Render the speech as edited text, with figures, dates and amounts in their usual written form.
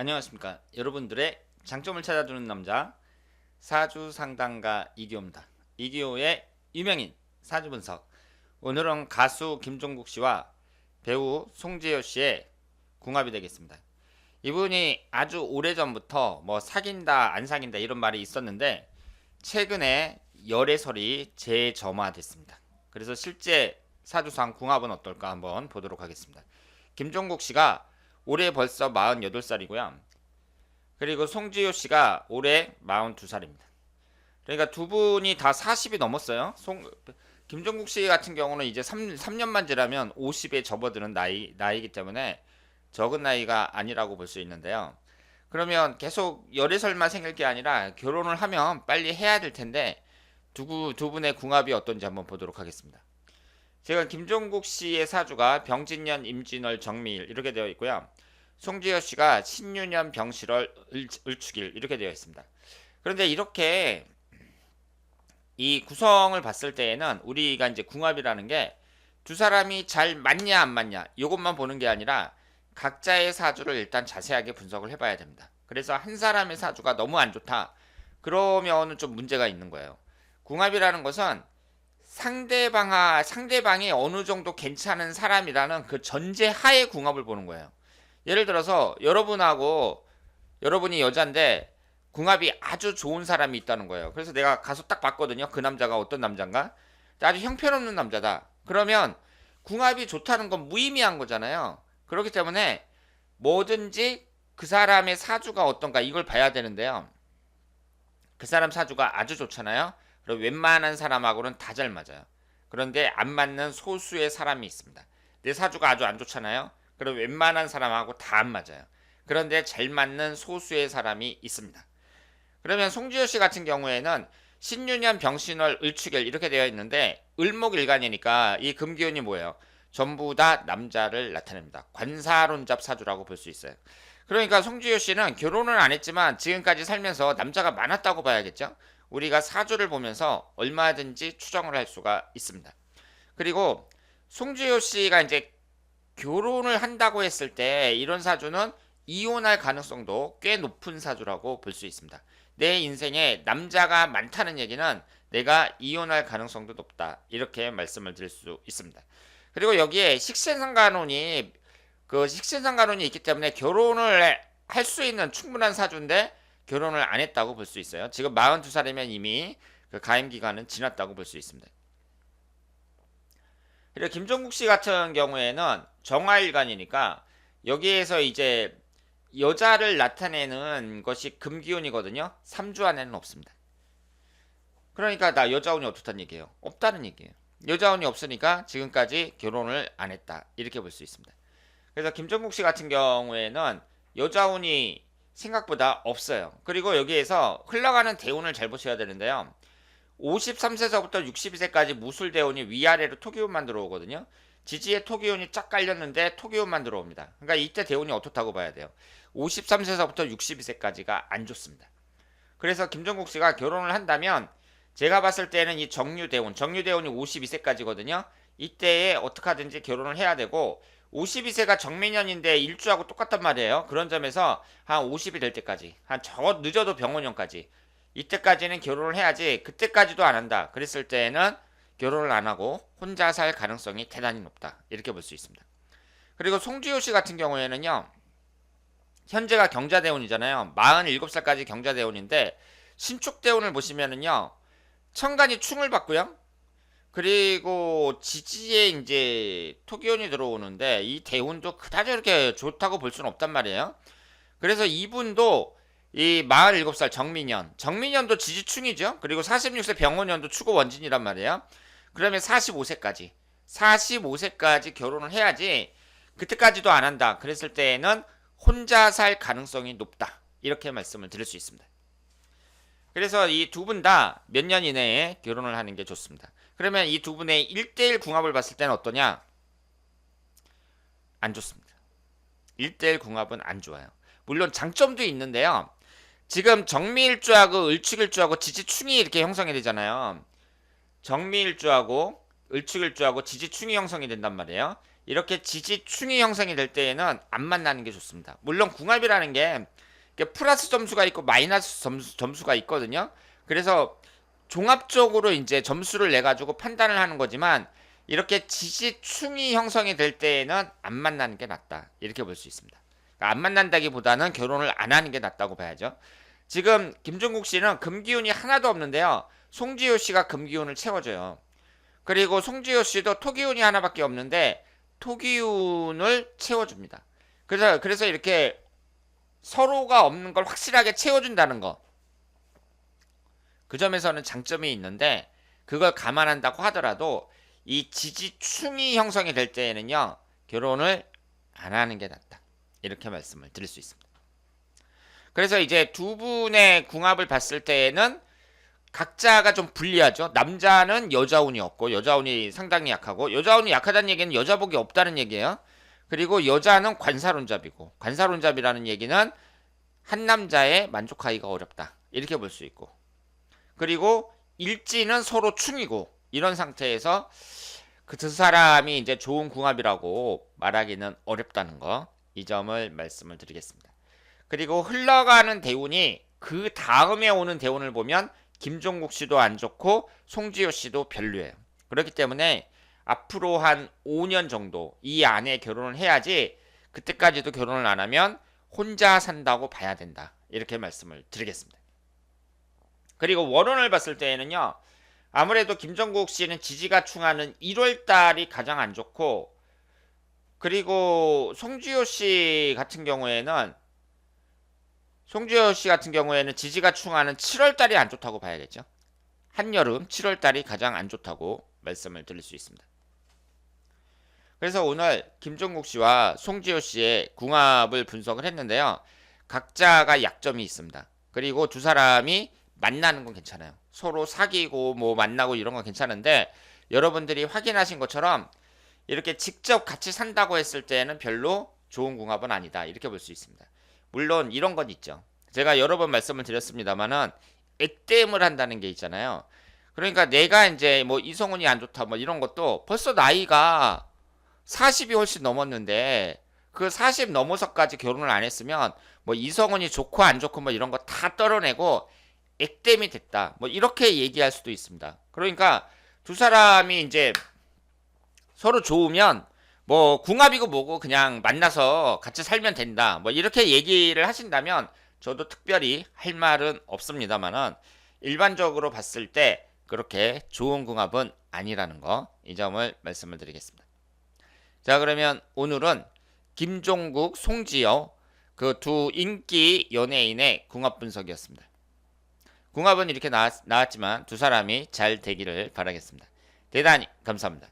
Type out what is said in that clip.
안녕하십니까. 여러분들의 장점을 찾아주는 남자 사주 상담가 이기호입니다. 이기호의 유명인 사주 분석. 오늘은 가수 김종국 씨와 배우 송지효 씨의 궁합이 되겠습니다. 이분이 아주 오래전부터 뭐 사귄다 안 사귄다 이런 말이 있었는데 최근에 열애설이 재점화됐습니다. 그래서 실제 사주상 궁합은 어떨까 한번 보도록 하겠습니다. 김종국 씨가 올해 벌써 48살이고요. 그리고 송지효 씨가 올해 42살입니다. 그러니까 두 분이 다 40이 넘었어요. 김종국 씨 같은 경우는 이제 3년만 지나면 50에 접어드는 나이이기 때문에 적은 나이가 아니라고 볼 수 있는데요. 그러면 계속 열애설만 생길 게 아니라 결혼을 하면 빨리 해야 될 텐데 두 분의 궁합이 어떤지 한번 보도록 하겠습니다. 제가 김종국 씨의 사주가 병진년, 임진월, 정미일 이렇게 되어 있고요. 송지효 씨가 신유년, 병실월, 을축일 이렇게 되어 있습니다. 그런데 이렇게 이 구성을 봤을 때에는 우리가 이제 궁합이라는 게 두 사람이 잘 맞냐 안 맞냐 이것만 보는 게 아니라 각자의 사주를 일단 자세하게 분석을 해봐야 됩니다. 그래서 한 사람의 사주가 너무 안 좋다 그러면은 좀 문제가 있는 거예요. 궁합이라는 것은 상대방이 어느 정도 괜찮은 사람이라는 그 전제 하에 궁합을 보는 거예요. 예를 들어서 여러분이 여잔데 궁합이 아주 좋은 사람이 있다는 거예요. 그래서 내가 가서 딱 봤거든요. 그 남자가 어떤 남자인가? 아주 형편없는 남자다. 그러면 궁합이 좋다는 건 무의미한 거잖아요. 그렇기 때문에 뭐든지 그 사람의 사주가 어떤가 이걸 봐야 되는데요. 그 사람 사주가 아주 좋잖아요. 그럼 웬만한 사람하고는 다 잘 맞아요. 그런데 안 맞는 소수의 사람이 있습니다. 내 사주가 아주 안 좋잖아요. 그럼 웬만한 사람하고 다 안 맞아요. 그런데 잘 맞는 소수의 사람이 있습니다. 그러면 송지효 씨 같은 경우에는 신유년, 병신월, 을축일 이렇게 되어 있는데 을목일간이니까 이 금기운이 뭐예요? 전부 다 남자를 나타냅니다. 관사론잡 사주라고 볼 수 있어요. 그러니까 송지효 씨는 결혼을 안 했지만 지금까지 살면서 남자가 많았다고 봐야겠죠? 우리가 사주를 보면서 얼마든지 추정을 할 수가 있습니다. 그리고 송지효 씨가 이제 결혼을 한다고 했을 때 이런 사주는 이혼할 가능성도 꽤 높은 사주라고 볼 수 있습니다. 내 인생에 남자가 많다는 얘기는 내가 이혼할 가능성도 높다. 이렇게 말씀을 드릴 수 있습니다. 그리고 여기에 식신상간혼이 있기 때문에 결혼을 할 수 있는 충분한 사주인데 결혼을 안 했다고 볼 수 있어요. 지금 42살이면 이미 그 가임 기간은 지났다고 볼 수 있습니다. 그리고 김종국 씨 같은 경우에는 정화일간이니까 여기에서 이제 여자를 나타내는 것이 금기운이거든요. 3주 안에는 없습니다. 그러니까 나 여자운이 어떻다는 얘기예요? 없다는 얘기예요. 여자운이 없으니까 지금까지 결혼을 안 했다. 이렇게 볼 수 있습니다. 그래서 김종국 씨 같은 경우에는 여자운이 생각보다 없어요. 그리고 여기에서 흘러가는 대운을 잘 보셔야 되는데요. 53세서부터 62세까지 무술대운이 위아래로 토기운만 들어오거든요. 지지에 토기운이 쫙 깔렸는데 토기운만 들어옵니다. 그러니까 이때 대운이 어떻다고 봐야 돼요. 53세서부터 62세까지가 안 좋습니다. 그래서 김종국 씨가 결혼을 한다면 제가 봤을 때는 이 정유대운이 52세까지거든요. 이때에 어떻게 하든지 결혼을 해야 되고 52세가 정민년인데 일주하고 똑같단 말이에요. 그런 점에서 한 50이 될 때까지 한 늦어도 병원년까지 이때까지는 결혼을 해야지 그때까지도 안 한다. 그랬을 때에는 결혼을 안 하고 혼자 살 가능성이 대단히 높다. 이렇게 볼 수 있습니다. 그리고 송지효 씨 같은 경우에는요. 현재가 경자대운이잖아요. 47살까지 경자대운인데 신축대운을 보시면은요. 천간이 충을 받고요. 그리고 지지에 이제 토기운이 들어오는데 이 대운도 그다지 그렇게 좋다고 볼 수는 없단 말이에요. 그래서 이분도 이 47살 정민년도 지지충이죠. 그리고 46세 병원년도 추고 원진이란 말이에요. 그러면 45세까지 결혼을 해야지 그때까지도 안 한다. 그랬을 때에는 혼자 살 가능성이 높다. 이렇게 말씀을 드릴 수 있습니다. 그래서 이 두 분 다 몇 년 이내에 결혼을 하는 게 좋습니다. 그러면 이 두 분의 1대1 궁합을 봤을 때는 어떠냐? 안 좋습니다. 1대1 궁합은 안 좋아요. 물론 장점도 있는데요. 지금 정미일주하고 을축일주하고 지지충이 이렇게 형성이 되잖아요. 정미일주하고 을축일주하고 지지충이 형성이 된단 말이에요. 이렇게 지지충이 형성이 될 때에는 안 만나는 게 좋습니다. 물론 궁합이라는 게 플러스 점수가 있고 마이너스 점수가 있거든요. 그래서 종합적으로 이제 점수를 내 가지고 판단을 하는 거지만 이렇게 지지충이 형성이 될 때에는 안 만나는 게 낫다. 이렇게 볼 수 있습니다. 그러니까 안 만난다기보다는 결혼을 안 하는 게 낫다고 봐야죠. 지금 김종국 씨는 금기운이 하나도 없는데요. 송지효 씨가 금기운을 채워줘요. 그리고 송지효 씨도 토기운이 하나밖에 없는데 토기운을 채워줍니다. 그래서 이렇게 서로가 없는 걸 확실하게 채워준다는 거. 그 점에서는 장점이 있는데 그걸 감안한다고 하더라도 이 지지충이 형성이 될 때에는요. 결혼을 안 하는 게 낫다. 이렇게 말씀을 드릴 수 있습니다. 그래서 이제 두 분의 궁합을 봤을 때에는 각자가 좀 불리하죠. 남자는 여자운이 없고 여자운이 상당히 약하고 여자운이 약하다는 얘기는 여자복이 없다는 얘기예요. 그리고 여자는 관사론잡이고 관사론잡이라는 얘기는 한 남자에 만족하기가 어렵다. 이렇게 볼 수 있고 그리고 일지는 서로 충이고 이런 상태에서 그 두 사람이 이제 좋은 궁합이라고 말하기는 어렵다는 거. 이 점을 말씀을 드리겠습니다. 그리고 흘러가는 대운이 그 다음에 오는 대운을 보면 김종국 씨도 안 좋고 송지효 씨도 별로예요. 그렇기 때문에 앞으로 한 5년 정도 이 안에 결혼을 해야지 그때까지도 결혼을 안 하면 혼자 산다고 봐야 된다. 이렇게 말씀을 드리겠습니다. 그리고 월운을 봤을 때에는요. 아무래도 김종국 씨는 지지가 충하는 1월 달이 가장 안 좋고 그리고 송지효 씨 같은 경우에는 지지가 충하는 7월 달이 안 좋다고 봐야겠죠. 한여름 7월 달이 가장 안 좋다고 말씀을 드릴 수 있습니다. 그래서 오늘 김종국 씨와 송지효 씨의 궁합을 분석을 했는데요. 각자가 약점이 있습니다. 그리고 두 사람이 만나는 건 괜찮아요. 서로 사귀고 뭐 만나고 이런 건 괜찮은데 여러분들이 확인하신 것처럼 이렇게 직접 같이 산다고 했을 때는 별로 좋은 궁합은 아니다. 이렇게 볼 수 있습니다. 물론 이런 건 있죠. 제가 여러 번 말씀을 드렸습니다만은 액땜을 한다는 게 있잖아요. 그러니까 내가 이제 뭐 이성훈이 안 좋다 뭐 이런 것도 벌써 나이가 40이 훨씬 넘었는데 그 40 넘어서까지 결혼을 안 했으면 뭐 이성훈이 좋고 안 좋고 뭐 이런 거 다 떨어내고 액땜이 됐다. 뭐 이렇게 얘기할 수도 있습니다. 그러니까 두 사람이 이제 서로 좋으면 뭐 궁합이고 뭐고 그냥 만나서 같이 살면 된다. 뭐 이렇게 얘기를 하신다면 저도 특별히 할 말은 없습니다만은 일반적으로 봤을 때 그렇게 좋은 궁합은 아니라는 거. 이 점을 말씀을 드리겠습니다. 자, 그러면 오늘은 김종국, 송지효 그 두 인기 연예인의 궁합 분석이었습니다. 궁합은 이렇게 나왔지만 두 사람이 잘 되기를 바라겠습니다. 대단히 감사합니다.